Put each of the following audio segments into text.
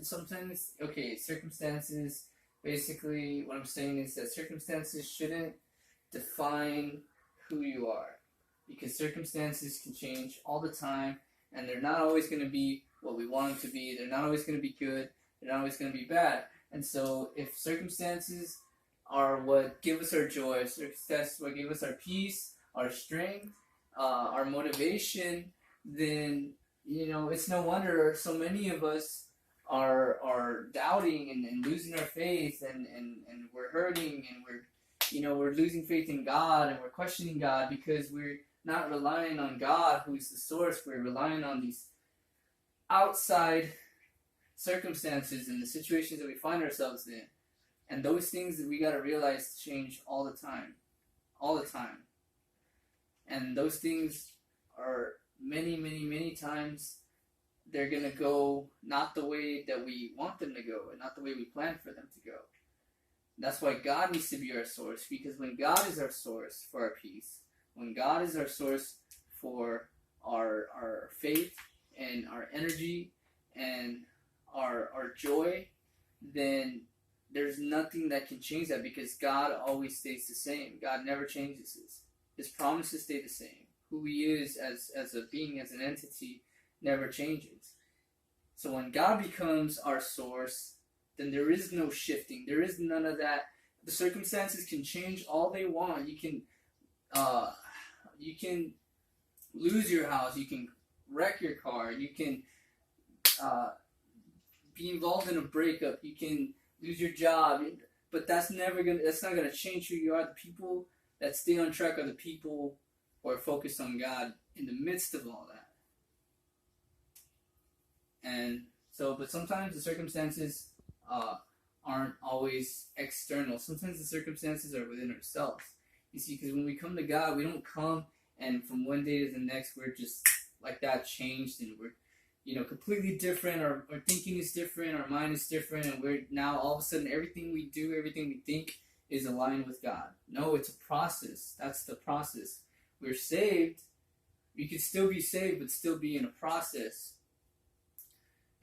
sometimes, okay, circumstances, basically what I'm saying is that circumstances shouldn't define who you are, because circumstances can change all the time, and they're not always going to be what we want them to be. They're not always going to be good. They're not always going to be bad. And so if circumstances are what give us our joy, circumstances what give us our peace, our strength, our motivation, then it's no wonder so many of us are doubting and losing our faith, and we're hurting, and we're losing faith in God, and we're questioning God because we're not relying on God, who's the source. We're relying on these outside circumstances and the situations that we find ourselves in. And those things that we got to realize change all the time. All the time. And those things are many, many, many times they're going to go not the way that we want them to go, and not the way we plan for them to go. That's why God needs to be our source, because when God is our source for our peace, when God is our source for our faith and our energy and our joy, then there's nothing that can change that, because God always stays the same. God never changes. His promises stay the same. Who He is as a being, as an entity, never changes. So when God becomes our source, then there is no shifting. There is none of that. The circumstances can change all they want. You can lose your house. You can wreck your car. You can be involved in a breakup. You can lose your job. But that's not gonna change who you are. The people that stay on track are the people who are focused on God in the midst of all that. And so, but sometimes the circumstances aren't always external. Sometimes the circumstances are within ourselves. You see, because when we come to God, we don't come and from one day to the next we're just like that, changed, and we're completely different. Our thinking is different. Our mind is different, and we're now all of a sudden everything we do, everything we think is aligned with God. No, it's a process. That's the process. We're saved. We could still be saved, but still be in a process.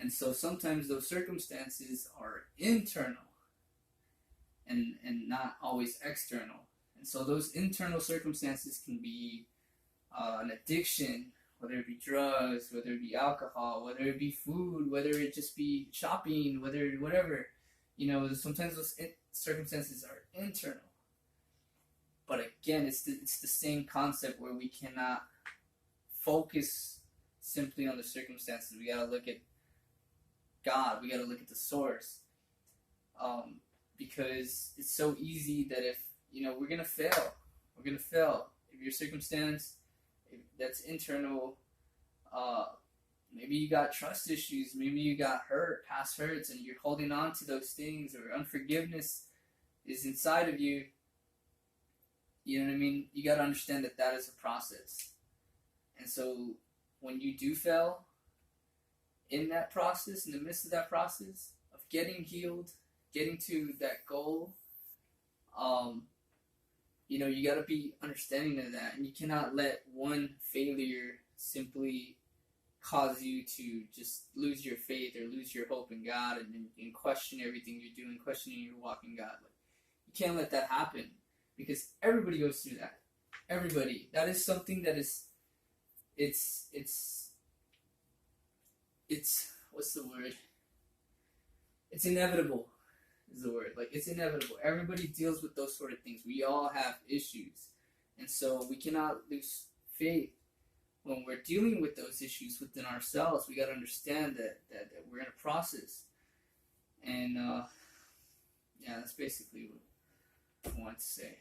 And so sometimes those circumstances are internal and not always external. And so those internal circumstances can be an addiction, whether it be drugs, whether it be alcohol, whether it be food, whether it just be shopping, whatever. Sometimes those circumstances are internal. But again, it's the same concept where we cannot focus simply on the circumstances. We got to look at God. We got to look at the source. Because it's so easy that if, we're going to fail. We're going to fail. If your circumstance that's internal, maybe you got trust issues, maybe you got hurt, past hurts, and you're holding on to those things, or unforgiveness is inside of you. You know what I mean? You got to understand that is a process. And so when you do fail in that process, in the midst of that process of getting healed, getting to that goal, you got to be understanding of that, and you cannot let one failure simply cause you to just lose your faith or lose your hope in God, and question everything you're doing, questioning your walk in God. You can't let that happen, because everybody goes through that. Everybody. That is something that is, it's what's the word? It's inevitable. Is the word. It's inevitable. Everybody deals with those sort of things. We all have issues. And so we cannot lose faith when we're dealing with those issues within ourselves. We got to understand that we're in a process. And, that's basically what I want to say.